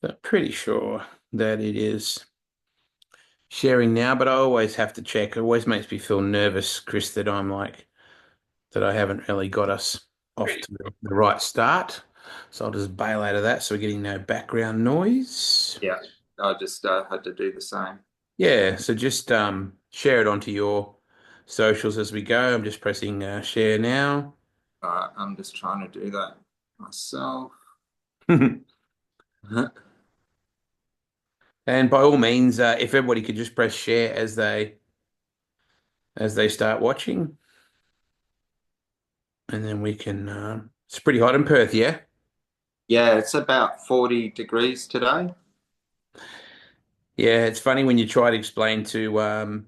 I'm pretty sure that it is sharing now, but I always have to check. It always makes me feel nervous, Chris, that that I haven't really got us off to the right start. So I'll just bail out of that so we're getting no background noise. Yeah, I just had to do the same. Yeah, so just share it onto your socials as we go. I'm just pressing share now. All right, I'm just trying to do that myself. And by all means, if everybody could just press share as they start watching, and then we can. It's pretty hot in Perth, yeah. Yeah, it's about 40 degrees today. Yeah, it's funny when you try to explain to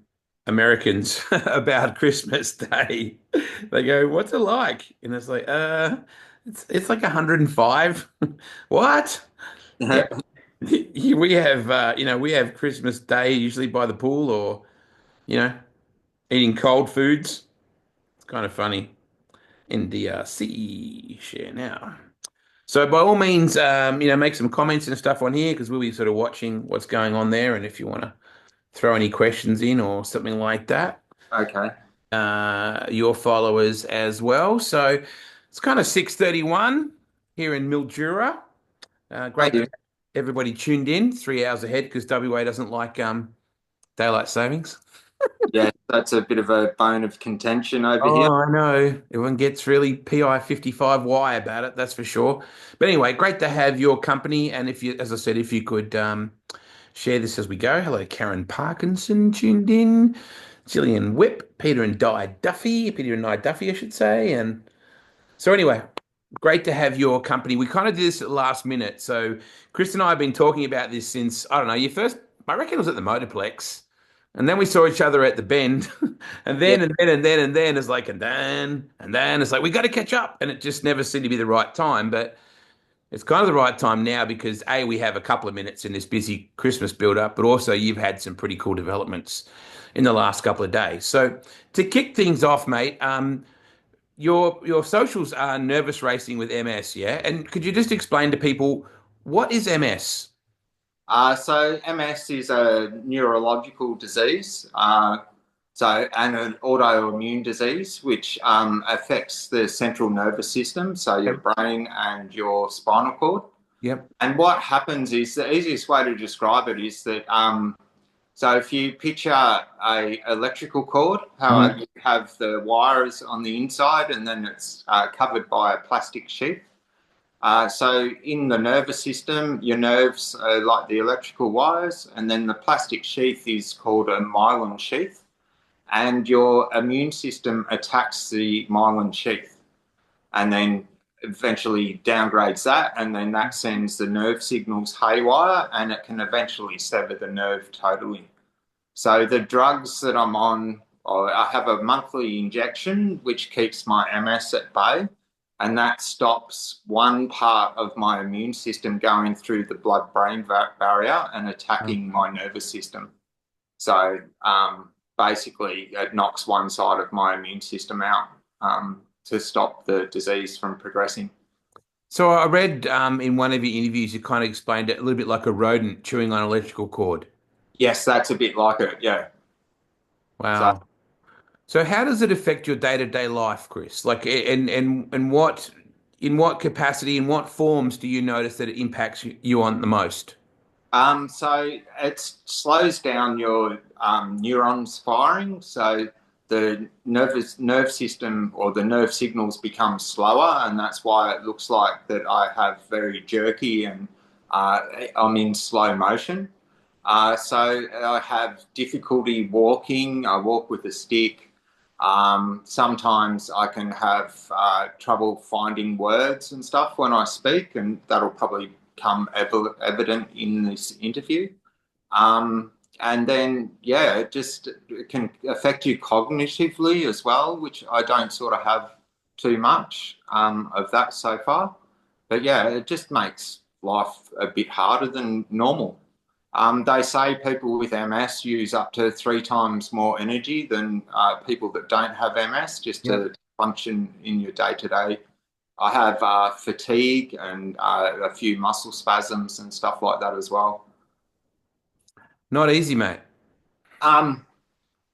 Americans about Christmas Day. They go, "What's it like?" And it's like, it's like 105. What? Yeah, we have we have Christmas Day usually by the pool or you know eating cold foods. It's kind of funny. In DRC, share now. So by all means, make some comments and stuff on here because we'll be sort of watching what's going on there, and if you want to throw any questions in or something like that. Okay. Your followers as well. So it's kind of 6:31 here in Mildura. Oh, Great to yeah. have everybody tuned in 3 hours ahead because WA doesn't like daylight savings. Yeah, that's a bit of a bone of contention over here. Oh, I know. Everyone gets really PI 55Y about it, that's for sure. But anyway, great to have your company. And if you, as I said, if you could share this as we go. Hello, Karen Parkinson tuned in. Gillian Whip, Peter and Di Duffy, I should say. And so anyway, great to have your company. We kind of did this at the last minute. So Chris and I have been talking about this since, I don't know, you first, I reckon it was at the Motorplex. And then we saw each other at the bend. And Yeah. then it's like, and then it's like, we got to catch up. And it just never seemed to be the right time. But it's kind of the right time now because A, we have a couple of minutes in this busy Christmas build up, but also you've had some pretty cool developments in the last couple of days. So to kick things off, mate, your socials are nervous racing with MS, yeah? And could you just explain to people what is MS? So MS is a neurological disease. And an autoimmune disease which affects the central nervous system, so your Okay. brain and your spinal cord. Yep. And what happens is the easiest way to describe it is that so if you picture a electrical cord, how Mhm. you have the wires on the inside and then it's covered by a plastic sheath. So in the nervous system, your nerves are like the electrical wires, and then the plastic sheath is called a myelin sheath, and your immune system attacks the myelin sheath and then eventually downgrades that, and then that sends the nerve signals haywire, and it can eventually sever the nerve totally. So the drugs that I'm on, I have a monthly injection which keeps my MS at bay, and that stops one part of my immune system going through the blood-brain barrier and attacking my nervous system. So basically, it knocks one side of my immune system out to stop the disease from progressing. So I read in one of your interviews, you kind of explained it a little bit like a rodent chewing on an electrical cord. Yes, that's a bit like it. Yeah. So Wow. So how does it affect your day-to-day life, Chris? Like, and what, in what capacity, in what forms do you notice that it impacts you on the most? So it slows down your neurons firing. So the nerve system or the nerve signals become slower, and that's why it looks like that I have very jerky and uh, I'm in slow motion. So I have difficulty walking. I walk with a stick. Sometimes I can have trouble finding words and stuff when I speak, and that'll probably come evident in this interview. And then, yeah, it can affect you cognitively as well, which I don't sort of have too much of that so far. But yeah, it just makes life a bit harder than normal. They say people with MS use up to 3 times more energy than people that don't have MS just Yep. to function in your day-to-day I have fatigue and a few muscle spasms and stuff like that as well. Not easy, mate. Um,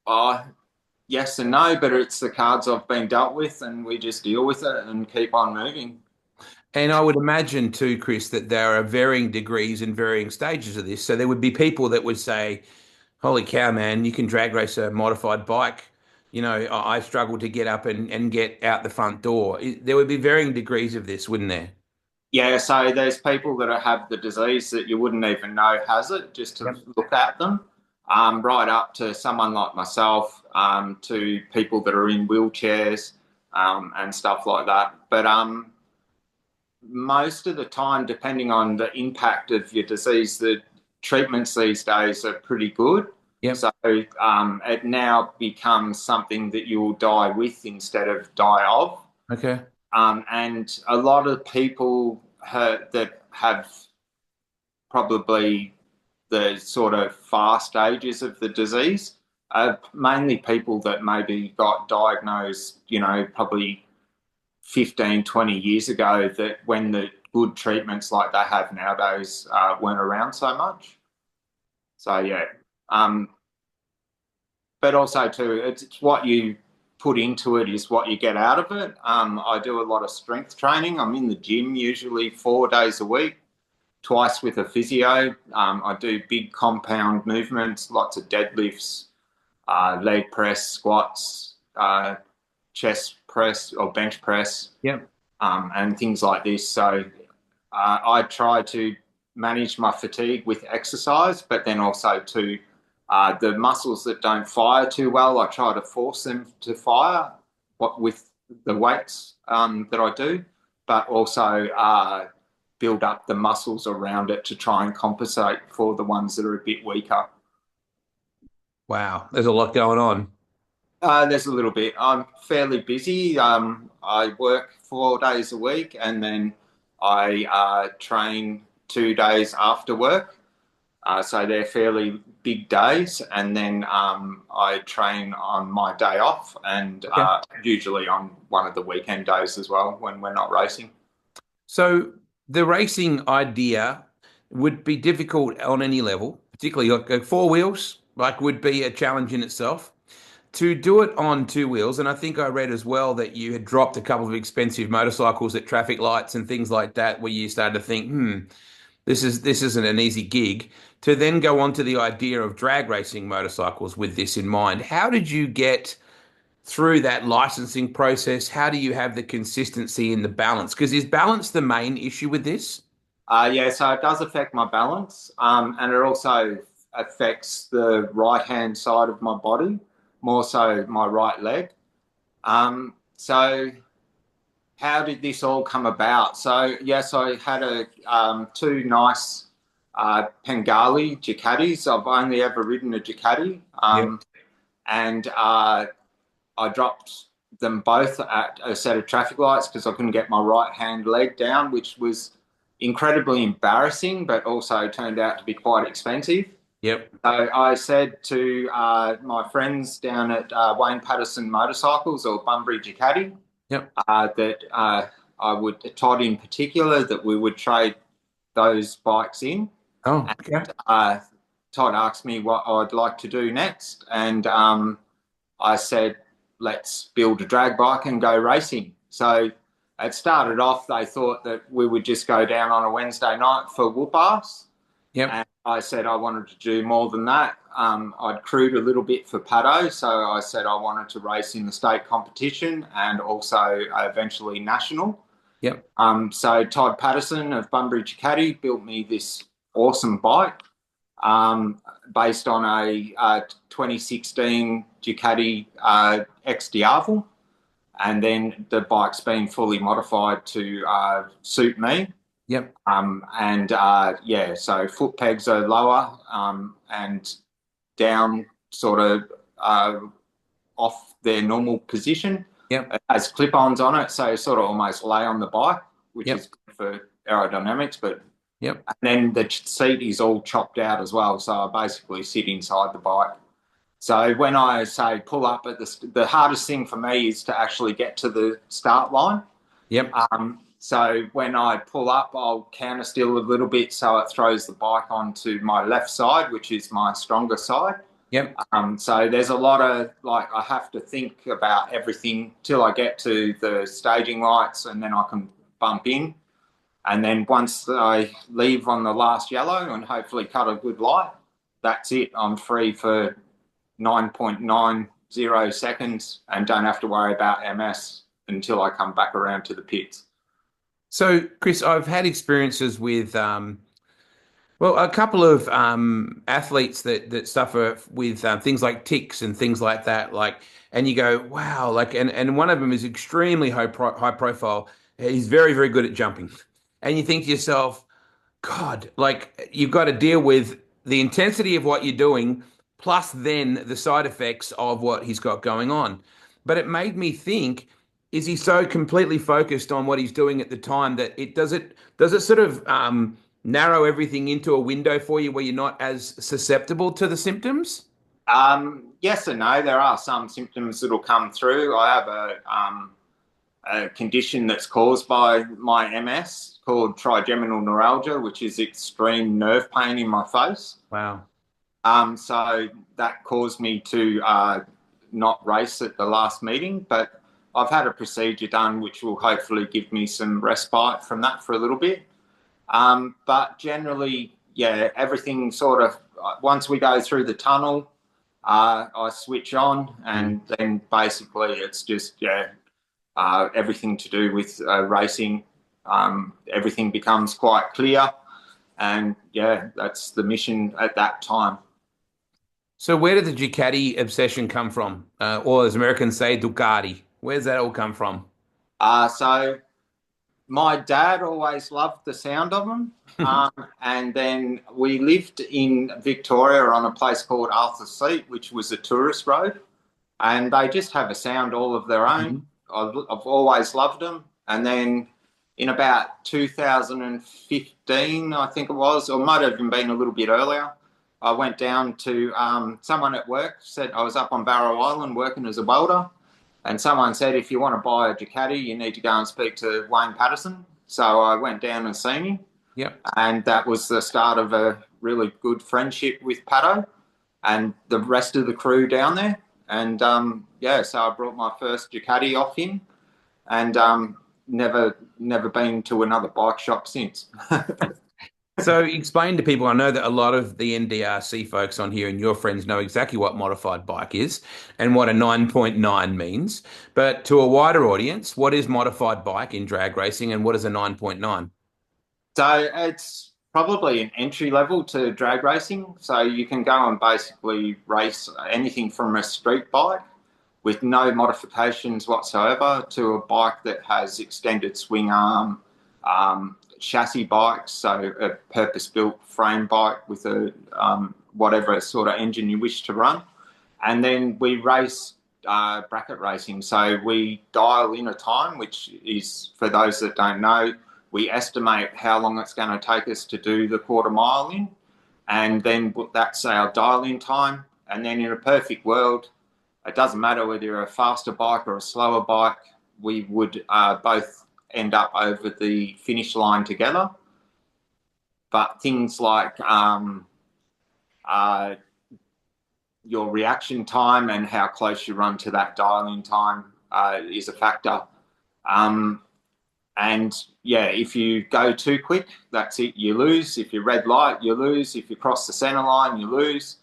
uh, yes and no, but it's the cards I've been dealt with, and we just deal with it and keep on moving. And I would imagine too, Chris, that there are varying degrees and varying stages of this. So there would be people that would say, "Holy cow, man, you can drag race a modified bike." I struggle to get up and get out the front door. There would be varying degrees of this, wouldn't there? Yeah, so there's people that have the disease that you wouldn't even know has it just to Yep. look at them, right up to someone like myself, to people that are in wheelchairs, and stuff like that. But most of the time, depending on the impact of your disease, the treatments these days are pretty good. Yep. So it now becomes something that you will die with instead of die of. Okay. And a lot of people that have probably the sort of far stages of the disease are mainly people that maybe got diagnosed, probably 15, 20 years ago, that when the good treatments like they have nowadays weren't around so much. So, yeah. Um, but also, too, it's what you put into it is what you get out of it. I do a lot of strength training. I'm in the gym usually 4 days a week, twice with a physio. I do big compound movements, lots of deadlifts, leg press, squats, chest press or bench press, Yep. and things like this. So I try to manage my fatigue with exercise, but then also to the muscles that don't fire too well, I try to force them to fire with the weights that I do, but also build up the muscles around it to try and compensate for the ones that are a bit weaker. Wow. There's a lot going on. There's a little bit. I'm fairly busy. I work 4 days a week, and then I train 2 days after work. So they're fairly big days, and then I train on my day off, and Okay. usually on one of the weekend days as well when we're not racing. So the racing idea would be difficult on any level, particularly like four wheels, like would be a challenge in itself. To do it on two wheels, and I think I read as well that you had dropped a couple of expensive motorcycles at traffic lights and things like that, where you started to think, this isn't an easy gig. To then go on to the idea of drag racing motorcycles with this in mind, how did you get through that licensing process? How do you have the consistency in the balance? Because is balance the main issue with this? Yeah, so it does affect my balance, and it also affects the right hand side of my body, more so my right leg. So how did this all come about? So yes, I had two nice Pengali Ducatis. I've only ever ridden a Ducati, Yep. and I dropped them both at a set of traffic lights because I couldn't get my right hand leg down, which was incredibly embarrassing, but also turned out to be quite expensive. Yep. So I said to my friends down at Wayne Patterson Motorcycles or Bunbury Ducati Yep. that I would, Todd in particular, that we would trade those bikes in. Oh, okay. And Todd asked me what I'd like to do next, and I said, let's build a drag bike and go racing. So it started off, they thought that we would just go down on a Wednesday night for whoop ass. Yep. And I said I wanted to do more than that. I'd crewed a little bit for Paddo, so I said I wanted to race in the state competition and also eventually national. Yep. So Todd Patterson of Bunbury Ducati built me this awesome bike, based on a 2016 Ducati X Diavel, and then the bike's been fully modified to suit me. Yep. And yeah, so foot pegs are lower, and down sort of off their normal position. Yep. It has clip-ons on it, so sort of almost lay on the bike, which Yep. is good for aerodynamics. But Yep. and then the seat is all chopped out as well, so I basically sit inside the bike. So when I say pull up at the hardest thing for me is to actually get to the start line. Yep. So when I pull up, I'll counter steer a little bit so it throws the bike onto my left side, which is my stronger side. Yep. So there's a lot of like I have to think about everything till I get to the staging lights, and then I can bump in. And then once I leave on the last yellow and hopefully cut a good light, that's it. I'm free for 9.90 seconds and don't have to worry about MS until I come back around to the pits. So, Chris, I've had experiences with well, a couple of athletes that suffer with things like tics and things like that. Like, and you go, wow, like, and one of them is extremely high profile. He's very, very good at jumping, and you think to yourself, God, like you've got to deal with the intensity of what you're doing, plus then the side effects of what he's got going on. But it made me think, is he so completely focused on what he's doing at the time that it sort of narrow everything into a window for you where you're not as susceptible to the symptoms? Yes and no. There are some symptoms that'll come through. I have a condition that's caused by my MS called trigeminal neuralgia, which is extreme nerve pain in my face. Wow. So that caused me to not race at the last meeting, but I've had a procedure done which will hopefully give me some respite from that for a little bit. But generally, yeah, everything sort of, once we go through the tunnel, I switch on, and then basically it's just, yeah, everything to do with racing. Everything becomes quite clear, and yeah, that's the mission at that time. So where did the Ducati obsession come from? Or as Americans say, Ducati. Where's that all come from? So my dad always loved the sound of them. And then we lived in Victoria on a place called Arthur's Seat, which was a tourist road. And they just have a sound all of their own. I've always loved them. And then in about 2015, I think it was, or might have even been a little bit earlier, I went down to someone at work, said I was up on Barrow Island working as a welder. And someone said, if you want to buy a Ducati, you need to go and speak to Wayne Patterson. So I went down and seen him. Yep. And that was the start of a really good friendship with Pato and the rest of the crew down there. And yeah, so I brought my first Ducati off him, and never been to another bike shop since. So explain to people, I know that a lot of the NDRC folks on here and your friends know exactly what modified bike is and what a 9.9 means. But to a wider audience, what is modified bike in drag racing and what is a 9.9? So it's probably an entry level to drag racing. So you can go and basically race anything from a street bike with no modifications whatsoever to a bike that has extended swing arm, chassis bikes, so a purpose-built frame bike with a whatever sort of engine you wish to run. And then we race bracket racing. So we dial in a time, which is, for those that don't know, we estimate how long it's going to take us to do the quarter mile in, and then that's our dial-in time. And then in a perfect world, it doesn't matter whether you're a faster bike or a slower bike, we would both end up over the finish line together. But things like your reaction time and how close you run to that dial-in time is a factor. And yeah, if you go too quick, that's it, you lose. If you red light, you lose. If you cross the center line, you lose.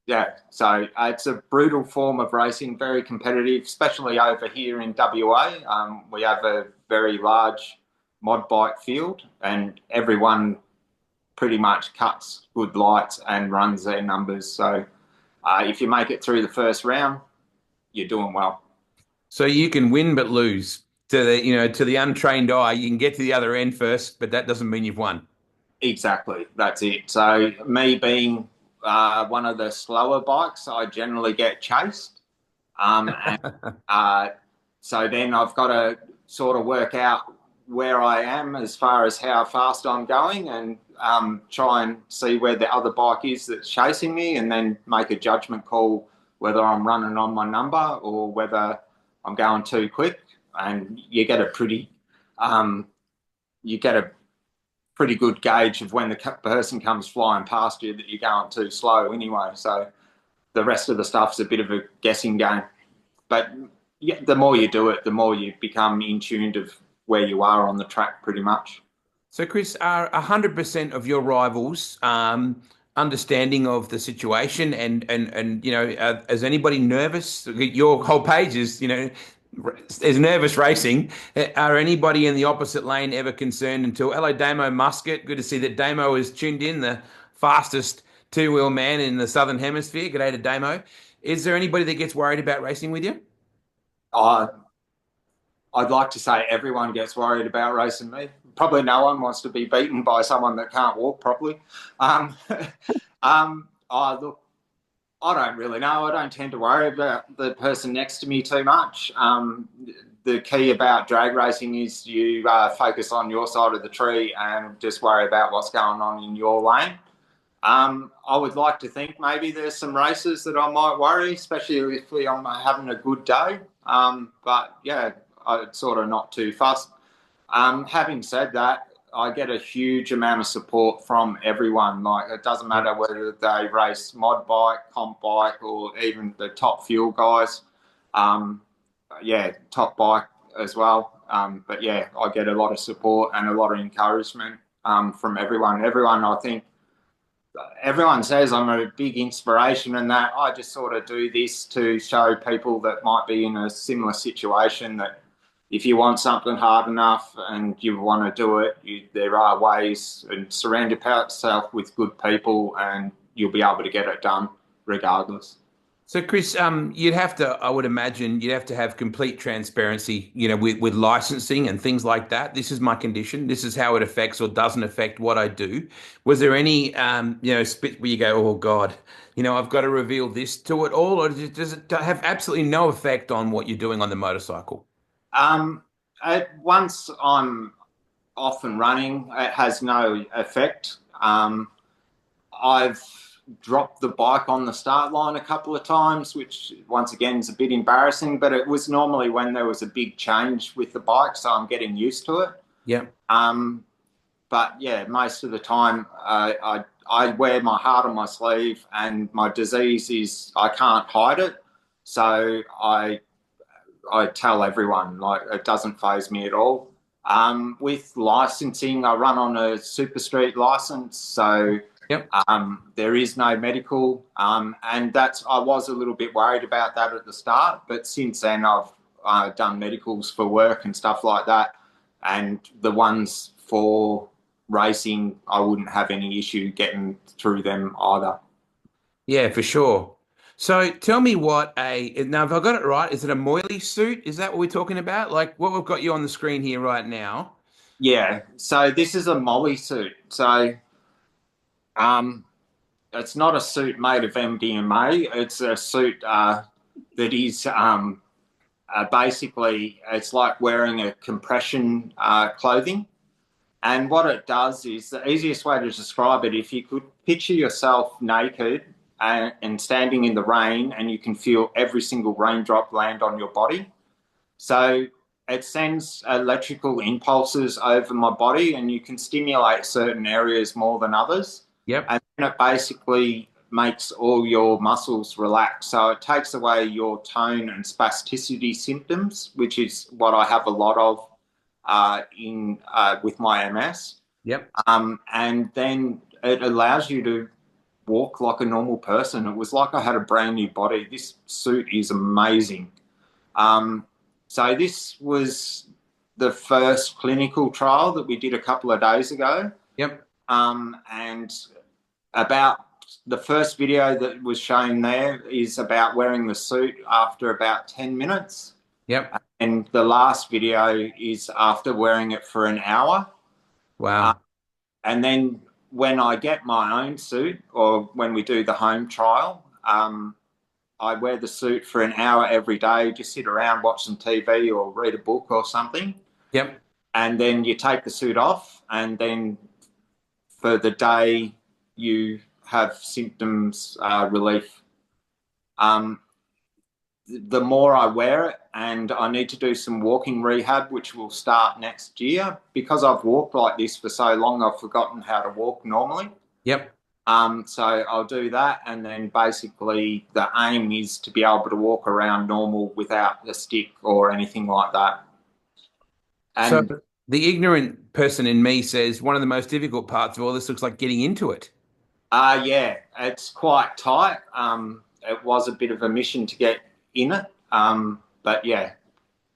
Yeah, so it's a brutal form of racing, very competitive, especially over here in WA. We have a very large mod bike field, and everyone pretty much cuts good lights and runs their numbers. So if you make it through the first round, you're doing well. So you can win but lose. To the untrained eye, you can get to the other end first, but that doesn't mean you've won. Exactly, that's it. So me being one of the slower bikes, I generally get chased. So then I've got to sort of work out where I am as far as how fast I'm going, and try and see where the other bike is that's chasing me, and then make a judgment call whether I'm running on my number or whether I'm going too quick. and um, you get a pretty good gauge of when the person comes flying past you that you're going too slow anyway. So the rest of the stuff's a bit of a guessing game. But yeah, the more you do it, the more you become in tune of where you are on the track, pretty much. So, Chris, are 100% of your rivals understanding of the situation, and is anybody nervous? Your whole page is, there's nervous racing. Are anybody in the opposite lane ever concerned until, hello, Damo Musket. Good to see that Damo is tuned in, the fastest two-wheel man in the Southern Hemisphere. G'day to Damo. Is there anybody that gets worried about racing with you? I I'd like to say everyone gets worried about racing me. Probably no one wants to be beaten by someone that can't walk properly. Um, look, I don't really know. I don't tend to worry about the person next to me too much. The key about drag racing is you focus on your side of the tree and just worry about what's going on in your lane. I would like to think maybe there's some races that I might worry, especially if I'm having a good day. But yeah, I'm sort of not too fussed. Having said that, I get a huge amount of support from everyone. Like, it doesn't matter whether they race mod bike, comp bike, or even the top fuel guys. Um, yeah, top bike as well. But yeah, I get a lot of support and a lot of encouragement from everyone. I think everyone says I'm a big inspiration, and that I just sort of do this to show people that might be in a similar situation that if you want something hard enough and you want to do it, there are ways, and surround yourself with good people and you'll be able to get it done regardless. So, Chris, you'd have to, I would imagine, you'd have to have complete transparency, with licensing and things like that. This is my condition. This is how it affects or doesn't affect what I do. Was there any, spit where you go, oh God, I've got to reveal this to it all, or does it have absolutely no effect on what you're doing on the motorcycle? Um, Once I'm off and running, it has no effect. I've dropped the bike on the start line a couple of times, which once again is a bit embarrassing, but it was normally when there was a big change with the bike, so I'm getting used to it. Yeah. Um, but yeah, most of the time I wear my heart on my sleeve, and my disease is I can't hide it. So I tell everyone, like, it doesn't phase me at all. With licensing, I run on a super street license, so Yep. there is no medical, and I was a little bit worried about that at the start, but since then I've done medicals for work and stuff like that, and the ones for racing, I wouldn't have any issue getting through them either. Yeah, for sure. So tell me now if I got it right, is it a Moily suit? Is that what we're talking about? Like what we've got you on the screen here right now? Yeah, so this is a Molly suit. So um, it's not a suit made of MDMA. It's a suit that is basically it's like wearing a compression clothing. And what it does is the easiest way to describe it, if you could picture yourself naked and standing in the rain, and you can feel every single raindrop land on your body. So it sends electrical impulses over my body, and you can stimulate certain areas more than others. Yep. And then it basically makes all your muscles relax. So it takes away your tone and spasticity symptoms, which is what I have a lot of in with my MS. Yep. And then it allows you to walk like a normal person. It was like I had a brand new body. This suit is amazing. So this was the first clinical trial that we did a couple of days ago. Yep. And about the first video that was shown there is about wearing the suit after about 10 minutes. Yep. And the last video is after wearing it for an hour. Wow. And then when I get my own suit, or when we do the home trial, I wear the suit for an hour every day, just sit around, watch some TV or read a book or something. Yep. And then you take the suit off, and then for the day you have symptoms relief. the more I wear it, and I need to do some walking rehab, which will start next year. Because I've walked like this for so long, I've forgotten how to walk normally. Yep. So I'll do that, and then basically the aim is to be able to walk around normal without a stick or anything like that. So And the ignorant person in me says one of the most difficult parts of all this looks like getting into it. yeah, it's quite tight. It was a bit of a mission to get in it, but yeah,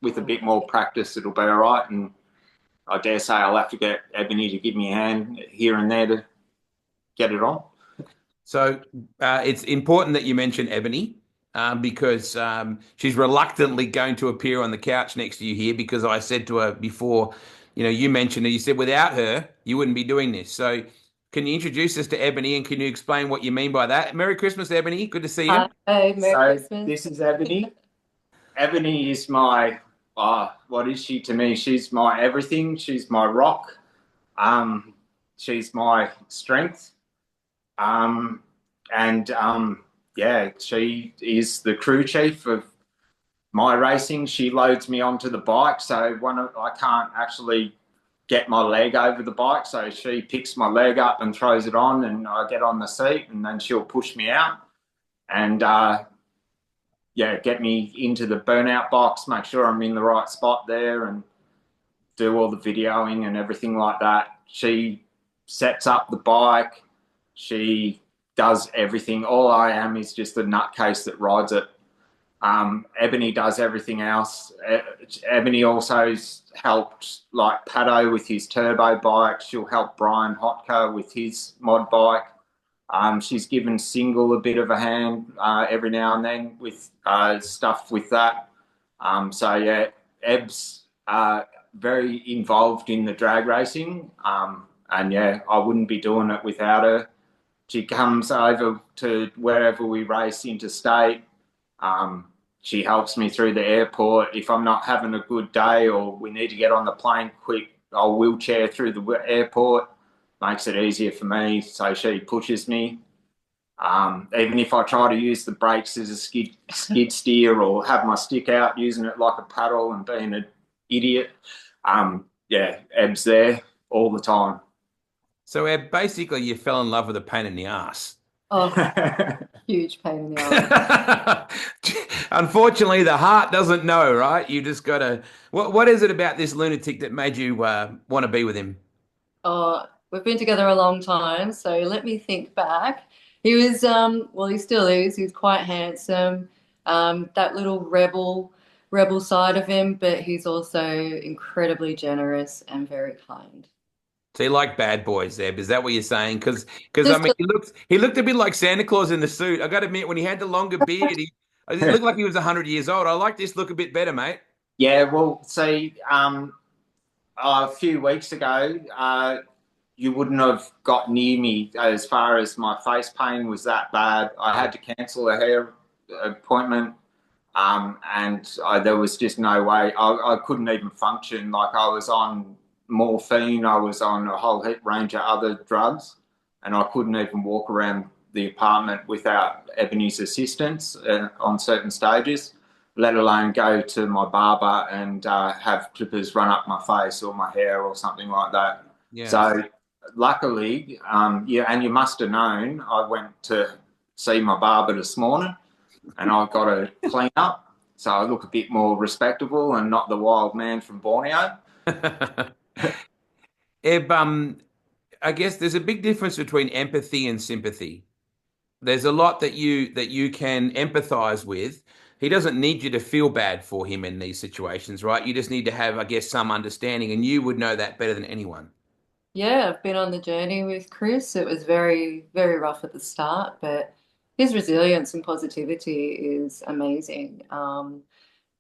with a bit more practice, it'll be all right. And I dare say I'll have to get Ebony to give me a hand here and there to get it on. So it's important that you mention Ebony because she's reluctantly going to appear on the couch next to you here because I said to her before, you mentioned her, you said without her, you wouldn't be doing this. So can you introduce us to Ebony and can you explain what you mean by that? Merry Christmas, Ebony. Good to see you. Hi, Merry So Christmas. this is Ebony. Ebony is my, what is she to me? She's my everything. She's my rock. She's my strength. And yeah, she is the crew chief of my racing. She loads me onto the bike, so I can't actually get my leg over the bike, so she picks my leg up and throws it on, and I get on the seat, and then she'll push me out and yeah, get me into the burnout box, make sure I'm in the right spot there, and do all the videoing and everything like that. She sets up the bike. She does everything. All I am is just a nutcase that rides it. Ebony does everything else. Ebony also's helped like Pato with his turbo bike. She'll help Brian Hotka with his mod bike. She's given Single a bit of a hand every now and then with stuff with that. So yeah, Eb's very involved in the drag racing. And yeah, I wouldn't be doing it without her. She comes over to wherever we race interstate. She helps me through the airport. If I'm not having a good day or we need to get on the plane quick, I'll wheelchair through the airport. Makes it easier for me. So she pushes me. Even if I try to use the brakes as a skid steer or have my stick out using it like a paddle and being an idiot, yeah, Eb's there all the time. So Eb, basically you fell in love with a pain in the ass. Oh, huge pain in the ass. Unfortunately, the heart doesn't know, right? You just gotta. What is it about this lunatic that made you want to be with him? Oh, we've been together a long time, so let me think back. He was, well, he still is. He's quite handsome. That little rebel side of him, but he's also incredibly generous and very kind. So you like bad boys, Eb? Is that what you're saying? Because I Just mean, he looked a bit like Santa Claus in the suit. I got to admit, when he had the longer beard, it looked like he was 100 years old. I like this look a bit better, mate. Yeah, well, see, a few weeks ago, you wouldn't have got near me as far as my face pain was that bad. I had to cancel a hair appointment, and there was just no way. I couldn't even function. Like I was on morphine, I was on a whole range of other drugs, and I couldn't even walk around the apartment without Ebony's assistance on certain stages, let alone go to my barber and have clippers run up my face or my hair or something like that. Yeah. So luckily, yeah, and you must have known, I went to see my barber this morning and I got a clean up. So I look a bit more respectable and not the wild man from Borneo. Eb, I guess there's a big difference between empathy and sympathy. There's a lot that you can empathize with. He doesn't need you to feel bad for him in these situations, right? You just need to have, I guess, some understanding, and you would know that better than anyone. Yeah, I've been on the journey with Chris. It was very, very rough at the start, but his resilience and positivity is amazing.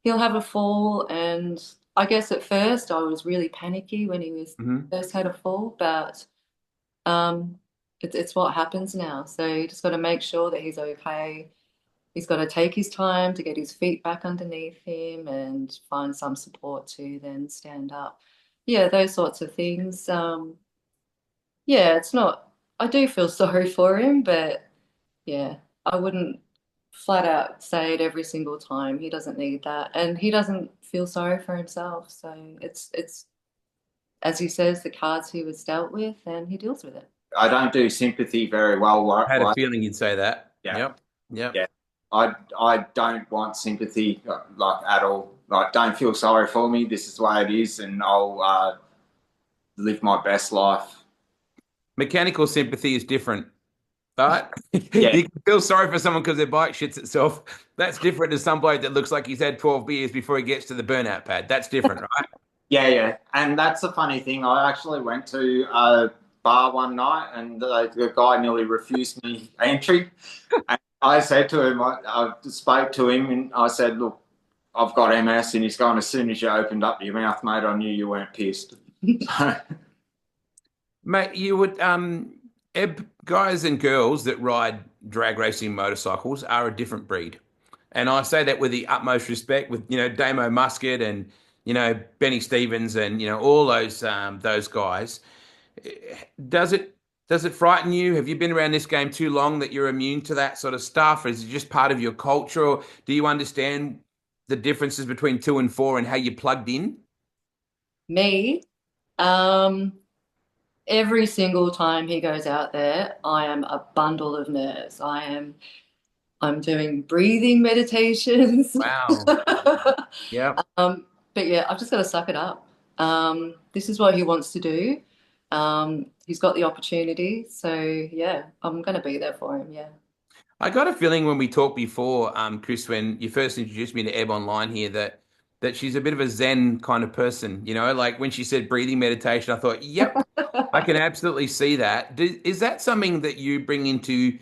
He'll have a fall, and I guess at first I was really panicky when he was Hmm. first had a fall, but um, it's what happens now. So you just got to make sure that he's okay. He's got to take his time to get his feet back underneath him and find some support to then stand up. Yeah, those sorts of things. Yeah, it's not, I do feel sorry for him, but yeah, I wouldn't flat out say it every single time. He doesn't need that, and he doesn't feel sorry for himself. So it's as he says, the cards he was dealt with, and he deals with it. I don't do sympathy very well. I had a feeling you'd say that. Yeah, Yep. Yep. yeah. I don't want sympathy like at all. Like, don't feel sorry for me. This is the way it is, and I'll live my best life. Mechanical sympathy is different. Right? Yeah, You can feel sorry for someone because their bike shits itself. That's different to some bloke that looks like he's had 12 beers before he gets to the burnout pad. That's different, right? yeah, yeah. And that's the funny thing. I actually went to a bar one night, and the guy nearly refused me entry. And I said to him, I spoke to him, and I said, "Look, I've got MS," and he's gone, "As soon as you opened up your mouth, mate, I knew you weren't pissed." Mate, you would guys and girls that ride drag racing motorcycles are a different breed. And I say that with the utmost respect with, Damo Musket and, Benny Stevens and, all those guys. Does it does it frighten you? Have you been around this game too long that you're immune to that sort of stuff? Or is it just part of your culture? Or do you understand the differences between two and four and how you're plugged in? Me, um, every single time he goes out there, I am a bundle of nerves. I'm doing breathing meditations. Wow. Yeah. But yeah, I've just got to suck it up. This is what he wants to do. He's got the opportunity, so yeah, I'm gonna be there for him. Yeah. I got a feeling when we talked before, Chris, when you first introduced me to Ebb Online here, that she's a bit of a Zen kind of person. Like when she said breathing meditation, I thought, yep, I can absolutely see that. Is that something that you bring into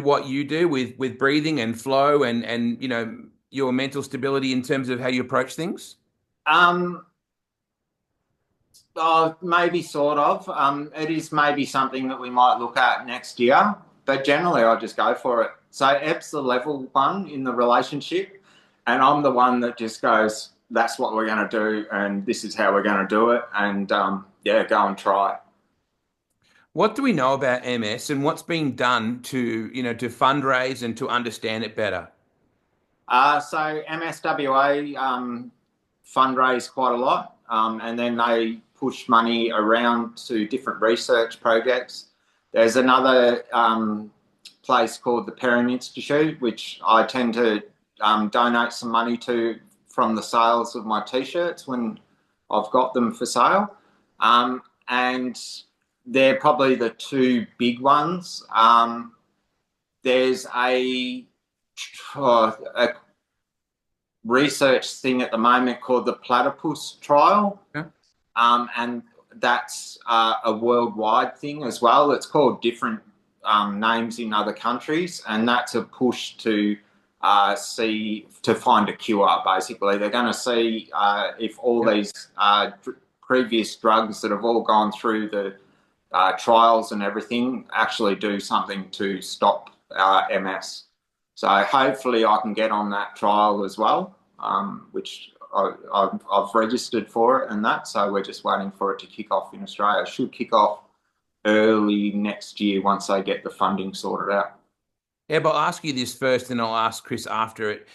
what you do with breathing and flow and your mental stability in terms of how you approach things? Um, Maybe sort of. It is maybe something that we might look at next year, but generally I just go for it. So Eb's the level one in the relationship, and I'm the one that just goes, "That's what we're going to do, and this is how we're going to do it," and yeah, go and try. What do we know about MS and what's being done to fundraise and to understand it better? So MSWA fundraise quite a lot, and then they push money around to different research projects. There's another place called the Perrin Institute, which I tend to donate some money to from the sales of my T-shirts when I've got them for sale. And they're probably the two big ones. There's a research thing at the moment called the platypus trial. Okay. And that's a worldwide thing as well. It's called different names in other countries, and that's a push to find a cure. Basically, they're going to see if all these previous drugs that have all gone through the trials and everything actually do something to stop MS. So hopefully I can get on that trial as well, which I've registered for it and that. So we're just waiting for it to kick off in Australia. It should kick off early next year once they get the funding sorted out. Yeah, but I'll ask you this first, and I'll ask Chris after it.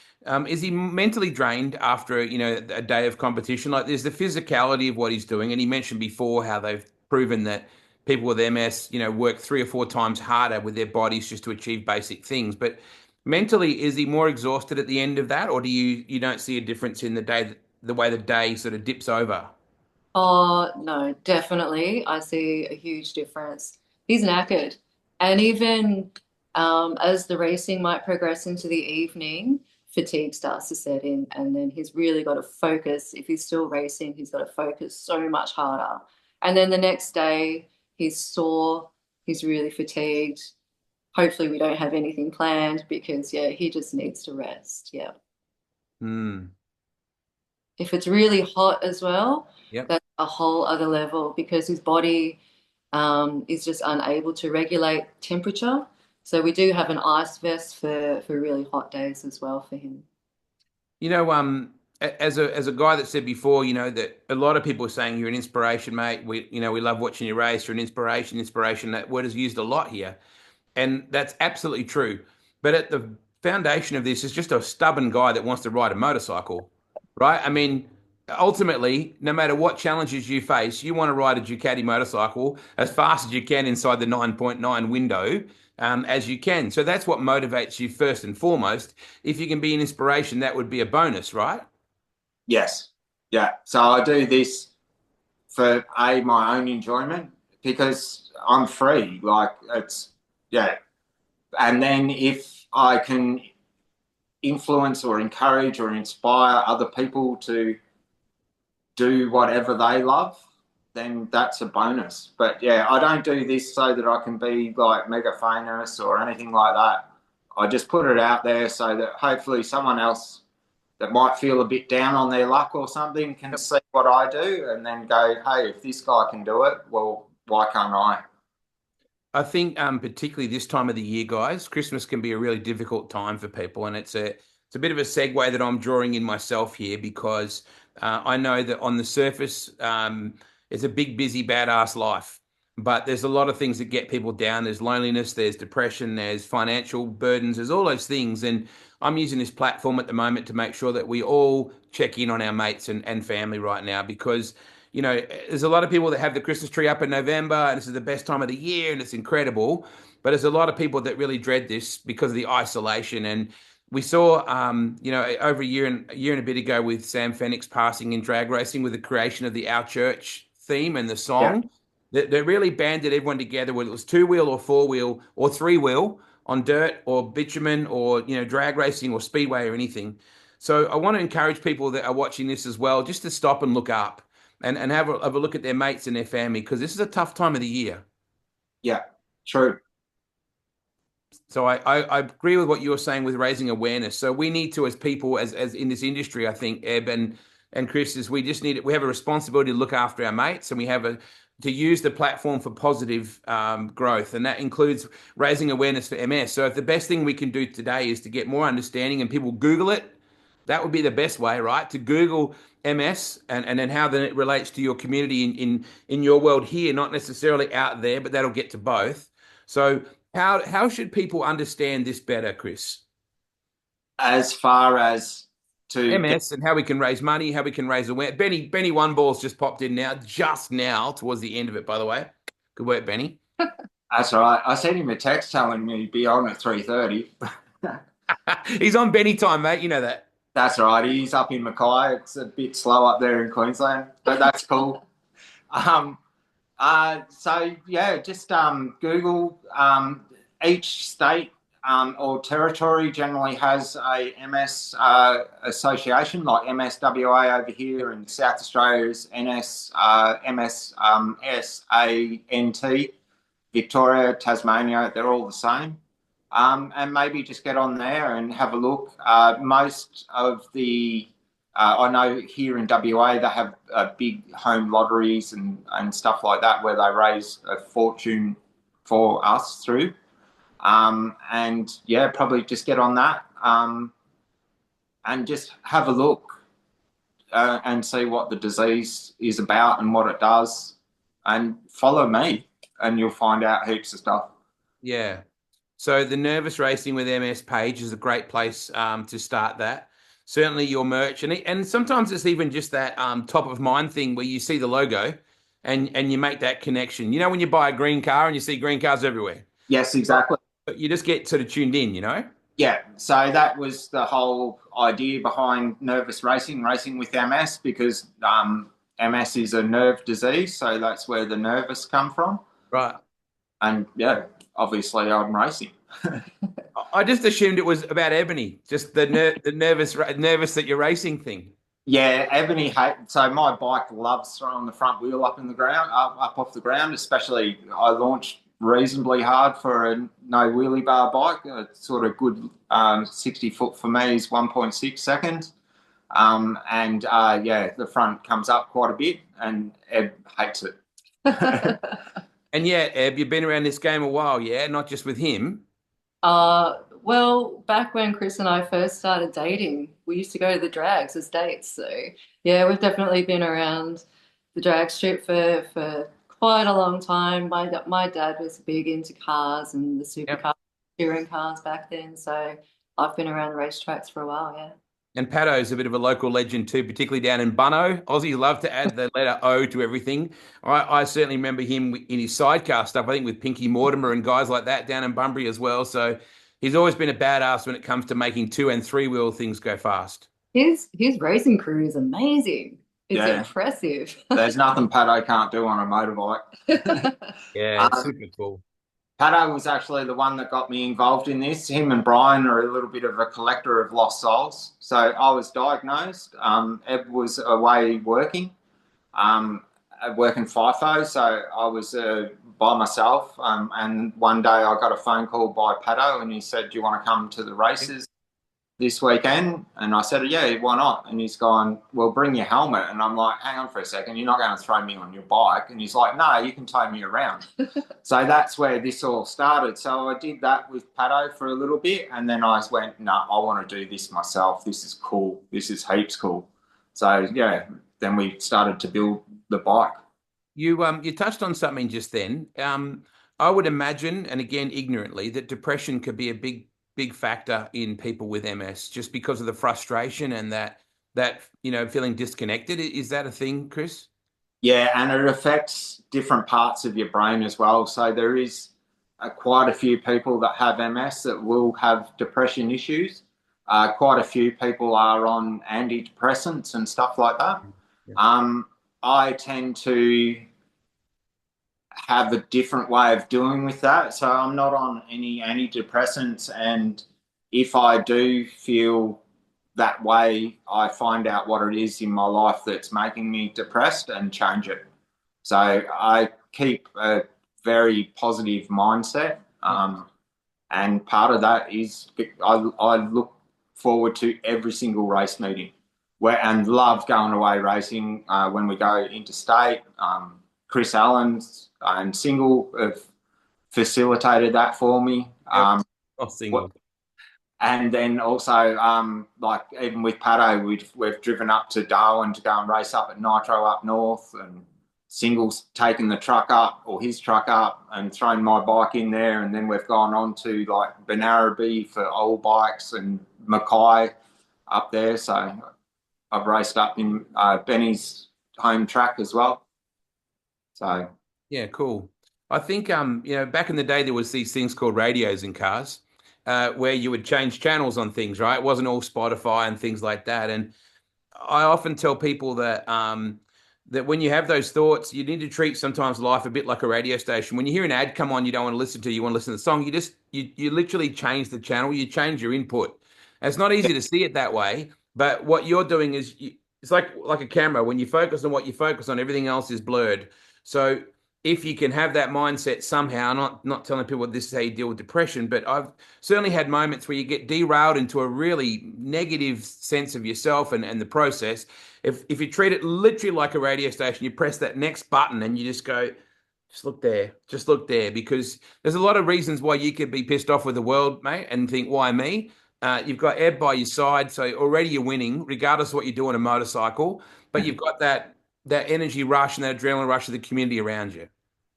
Is he mentally drained after a day of competition? Like, there's the physicality of what he's doing, and he mentioned before how they've proven that people with MS, work 3 or 4 times harder with their bodies just to achieve basic things. But mentally, is he more exhausted at the end of that, or do you don't see a difference in the way the day sort of dips over? Oh, no, definitely. I see a huge difference. He's knackered. And even as the racing might progress into the evening, fatigue starts to set in. And then he's really got to focus. If he's still racing, he's got to focus so much harder. And then the next day, he's sore, he's really fatigued. Hopefully, we don't have anything planned because, yeah, he just needs to rest. Yeah. Hmm. If it's really hot as well, Yep. that's a whole other level because his body is just unable to regulate temperature. So we do have an ice vest for really hot days as well for him. As a guy that said before, that a lot of people are saying you're an inspiration, mate. We love watching you race. You're an inspiration. Inspiration. That word is used a lot here, and that's absolutely true. But at the foundation of this is just a stubborn guy that wants to ride a motorcycle, right? I mean, ultimately, no matter what challenges you face, you want to ride a Ducati motorcycle as fast as you can inside the 9.9 window, as you can. So that's what motivates you first and foremost. If you can be an inspiration, that would be a bonus, right? Yes. Yeah. So I do this for my own enjoyment because I'm free. Like it's yeah. And then if I can influence or encourage or inspire other people to do whatever they love, then that's a bonus. But yeah, I don't do this so that I can be like mega famous or anything like that. I just put it out there so that hopefully someone else that might feel a bit down on their luck or something can see what I do and then go, hey, if this guy can do it, well, why can't I? I think particularly this time of the year, guys, Christmas can be a really difficult time for people, and it's a bit of a segue that I'm drawing in myself here because I know that on the surface, it's a big, busy, badass life, but there's a lot of things that get people down. There's loneliness, there's depression, there's financial burdens, there's all those things, and I'm using this platform at the moment to make sure that we all check in on our mates and family right now because there's a lot of people that have the Christmas tree up in November, and this is the best time of the year, and it's incredible. But there's a lot of people that really dread this because of the isolation. And we saw, over a year and a bit ago, with Sam Fenix passing in drag racing, with the creation of the Our Church theme and the Yeah. song, that really banded everyone together, whether it was two wheel or four wheel or three wheel on dirt or bitumen or drag racing or speedway or anything. So I want to encourage people that are watching this as well, just to stop and look up and have a look at their mates and their family because this is a tough time of the year. Yeah. True. So I agree with what you were saying with raising awareness. So we need to, as people, as in this industry, I think, Eb and Chris, is we have a responsibility to look after our mates, and we have to use the platform for positive growth, and that includes raising awareness for MS. So if the best thing we can do today is to get more understanding and people Google it, that would be the best way, right? To Google MS and then how then it relates to your community in your world here, not necessarily out there, but that'll get to both. So how should people understand this better, Chris? As far as to get, MS and how we can raise money, how we can raise awareness. Benny One Ball's just popped in now, just now, towards the end of it, by the way. Good work, Benny. that's all right. I sent him a text telling me be on at 3:30. He's on Benny time, mate. You know that. That's all right. He's up in Mackay. It's a bit slow up there in Queensland, but that's cool. Um, so yeah, just Google. Each state or territory generally has a MS association, like MSWA over here in South Australia's MSANT. Victoria, Tasmania, they're all the same. And maybe just get on there and have a look. Most of the I know here in WA they have big home lotteries and stuff like that where they raise a fortune for us through. And yeah, probably just get on that and just have a look and see what the disease is about and what it does, and follow me, and you'll find out heaps of stuff. Yeah. So the Nervous Racing with MS page is a great place to start that. Certainly your merch, and sometimes it's even just that top of mind thing where you see the logo and you make that connection. You know, when you buy a green car and you see green cars everywhere, Yes, exactly. but you just get sort of tuned in, Yeah, so that was the whole idea behind Nervous Racing, racing with MS, because MS is a nerve disease, so that's where the nervous come from. Right. And yeah, obviously I'm racing. I just assumed it was about Ebony, just the nervous that you're racing thing. Yeah, Ebony so my bike loves throwing the front wheel up in the ground, up off the ground, especially I launched reasonably hard for a no wheelie bar bike. It's sort of good 60 foot for me is 1.6 seconds. Yeah, the front comes up quite a bit and Eb hates it. And yeah, Eb, you've been around this game a while, yeah? Not just with him. Well, back when Chris and I first started dating, we used to go to the drags as dates. So yeah, we've definitely been around the drag strip for quite a long time. My dad was big into cars and the Yep. supercar touring cars back then. So I've been around racetracks for a while, yeah. And Paddo's a bit of a local legend too, particularly down in Bunno. Aussies love to add the letter O to everything. I certainly remember him in his sidecar stuff, I think with Pinky Mortimer and guys like that down in Bunbury as well. So he's always been a badass when it comes to making 2 and 3 wheel things go fast. His racing crew is amazing. It's Yeah, impressive. there's nothing Pato can't do on a motorbike. Yeah, it's Um, super cool. Pato was actually the one that got me involved in this. Him and Brian are a little bit of a collector of lost souls. So I was diagnosed. Ed was away working, working FIFO. So I was by myself. And one day I got a phone call by Pato and he said, "Do you want to come to the races this weekend?" And I said, "Yeah, why not?" And he's gone, "Well, bring your helmet." And I'm like, "Hang on for a second, you're not going to throw me on your bike?" And he's like, "No, you can tow me around." So that's where this all started. So I did that with Pato for a little bit. And then I went, "No, I want to do this myself. This is cool. This is heaps cool." So yeah, then we started to build the bike. You touched on something just then. I would imagine, and again ignorantly, that depression could be a big factor in people with MS, just because of the frustration and that feeling disconnected. Is that a thing, Chris? Yeah, and it affects different parts of your brain as well. So there is quite a few people that have MS that will have depression issues. Quite a few people are on antidepressants and stuff like that. Yeah. I tend to have a different way of doing with that. So I'm not on any antidepressants. And if I do feel that way, I find out what it is in my life that's making me depressed and change it. So I keep a very positive mindset. And part of that is I look forward to every single race meeting and love going away racing when we go interstate. Chris Allen's and Single have facilitated that for me. Oh, single. And then also, like even with Pato, we've driven up to Darwin to go and race up at Nitro up north, and Single's taken the truck up or his truck up and thrown my bike in there, and then we've gone on to like Benaraby for old bikes and Mackay up there. So I've raced up in Benny's home track as well. So Yeah, cool. I think back in the day there was these things called radios in cars, where you would change channels on things, right? It wasn't all Spotify and things like that. And I often tell people that when you have those thoughts, you need to treat sometimes life a bit like a radio station. When you hear an ad come on, you don't want to listen to, you want to listen to the song. You literally change the channel, you change your input. And it's not easy to see it that way, but what you're doing is it's like a camera. When you focus on what you focus on, everything else is blurred. So if you can have that mindset somehow, not telling people this is how you deal with depression, but I've certainly had moments where you get derailed into a really negative sense of yourself and the process. If you treat it literally like a radio station, you press that next button and you just go, just look there, because there's a lot of reasons why you could be pissed off with the world, mate, and think, why me? You've got Ed by your side, so already you're winning, regardless of what you do on a motorcycle. But you've got that energy rush and that adrenaline rush of the community around you.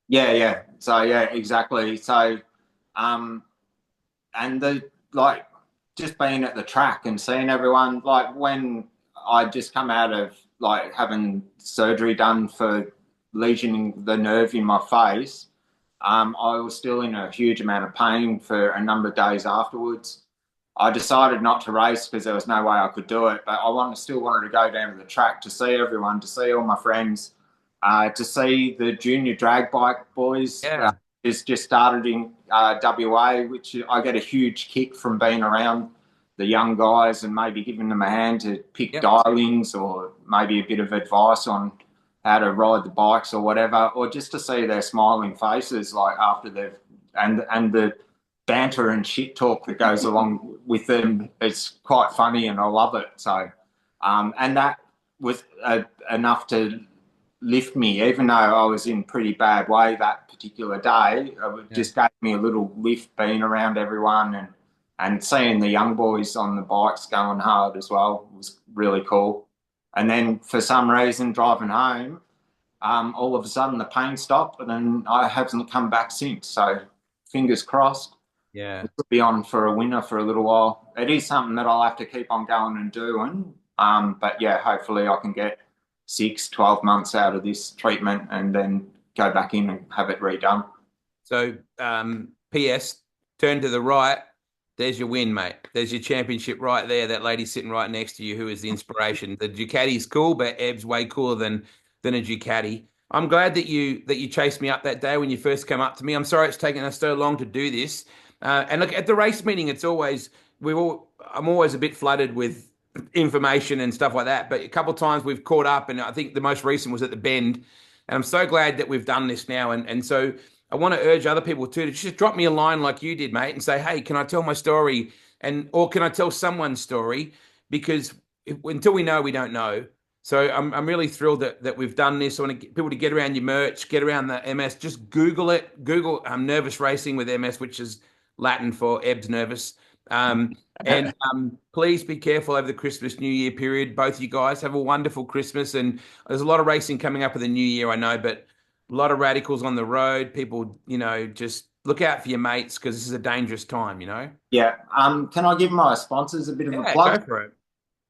yeah. So yeah, exactly. So and the like just being at the track and seeing everyone, like when I just come out of like having surgery done for lesioning the nerve in my face, I was still in a huge amount of pain for a number of days afterwards. I decided not to race because there was no way I could do it, but still wanted to go down to the track to see everyone, to see all my friends, to see the junior drag bike boys. Yeah. It's just started in WA, which I get a huge kick from being around the young guys and maybe giving them a hand to pick dial-ins or maybe a bit of advice on how to ride the bikes or whatever, or just to see their smiling faces like after they've and the banter and shit talk that goes along with them. It's quite funny and I love it. So, and that was enough to lift me, even though I was in pretty bad way that particular day. It just gave me a little lift being around everyone and seeing the young boys on the bikes going hard as well was really cool. And then for some reason driving home, all of a sudden the pain stopped and then I haven't come back since. So fingers crossed. Yeah. could be on for a winner for a little while. It is something that I'll have to keep on going and doing. But yeah, hopefully I can get 12 months out of this treatment and then go back in and have it redone. So, P.S. Turn to the right. There's your win, mate. There's your championship right there. That lady sitting right next to you, who is the inspiration. The Ducati's cool, but Eb's way cooler than a Ducati. I'm glad that you chased me up that day when you first came up to me. I'm sorry it's taken us so long to do this. And look, at the race meeting, it's always I'm always a bit flooded with information and stuff like that. But a couple of times we've caught up, and I think the most recent was at the Bend. And I'm so glad that we've done this now. And so I want to urge other people too to just drop me a line like you did, mate, and say, "Hey, can I tell my story?" or can I tell someone's story? Because until we know, we don't know. So I'm really thrilled that we've done this. I want to get people to get around your merch, get around the MS. Just Google it. Google nervous racing with MS, which is Latin for Eb's nervous. And please be careful over the Christmas New Year period. Both you guys have a wonderful Christmas, and there's a lot of racing coming up in the new year, I know, but a lot of radicals on the road. People, just look out for your mates because this is a dangerous time, Yeah. Can I give my sponsors a bit of a Yeah, plug? go for it.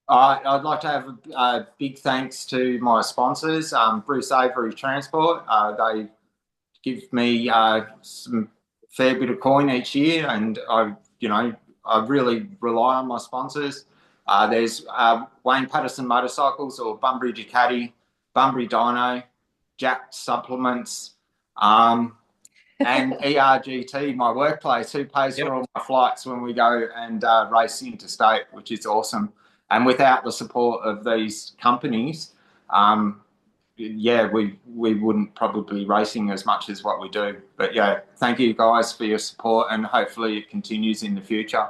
I'd like to have a big thanks to my sponsors, Bruce Avery Transport. They give me some fair bit of coin each year, and I really rely on my sponsors. There's Wayne Patterson Motorcycles or Bunbury Ducati, Bunbury Dyno, Jack Supplements, and ERGT, my workplace, who pays Yep. for all my flights when we go and race interstate, which is awesome. And without the support of these companies, yeah, we wouldn't probably be racing as much as what we do. But yeah, thank you guys for your support, and hopefully it continues in the future.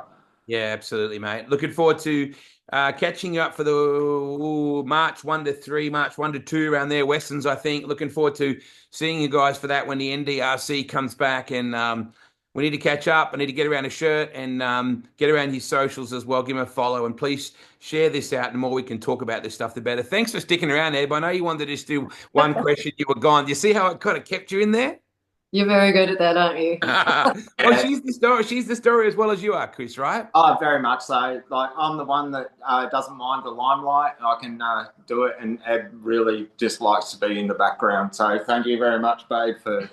Yeah, absolutely, mate. Looking forward to catching you up for the March 1 to 3, March 1 to 2 around there, Westerns, I think. Looking forward to seeing you guys for that when the NDRC comes back. And we need to catch up. I need to get around a shirt and get around his socials as well. Give him a follow. And please share this out. The more we can talk about this stuff, the better. Thanks for sticking around, Eb. I know you wanted to just do one question. You were gone. Do you see how it kind of kept you in there? You're very good at that, aren't you? Well, she's the story. She's the story as well as you are, Chris, right? Oh, very much so. Like, I'm the one that doesn't mind the limelight. I can do it, and Ed really just likes to be in the background. So thank you very much, babe, for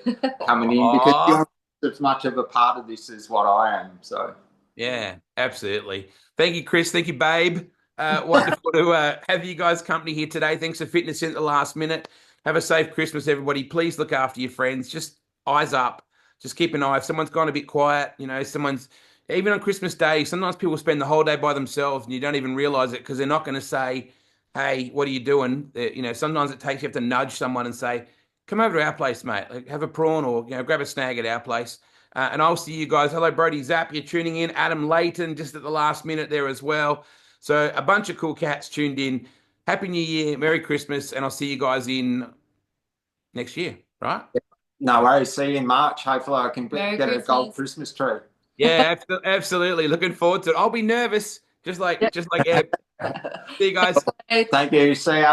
coming in, because you're as much of a part of this as what I am. So yeah, absolutely. Thank you, Chris. Thank you, babe. Wonderful to have you guys' company here today. Thanks for fitting us in at the last minute. Have a safe Christmas, everybody. Please look after your friends. Just eyes up. Just keep an eye. If someone's gone a bit quiet, someone's even on Christmas Day, sometimes people spend the whole day by themselves and you don't even realize it because they're not going to say, "Hey, what are you doing?" Sometimes you have to nudge someone and say, "Come over to our place, mate. Like, have a prawn or grab a snag at our place." And I'll see you guys. Hello, Brody Zapp. You're tuning in. Adam Layton just at the last minute there as well. So a bunch of cool cats tuned in. Happy New Year. Merry Christmas. And I'll see you guys in next year, right? no worries. See you in March. Hopefully I can Merry get a gold Christmas. Christmas tree. Yeah, absolutely. Looking forward to it. I'll be nervous, just like Ed. See you guys. Thank you. See ya.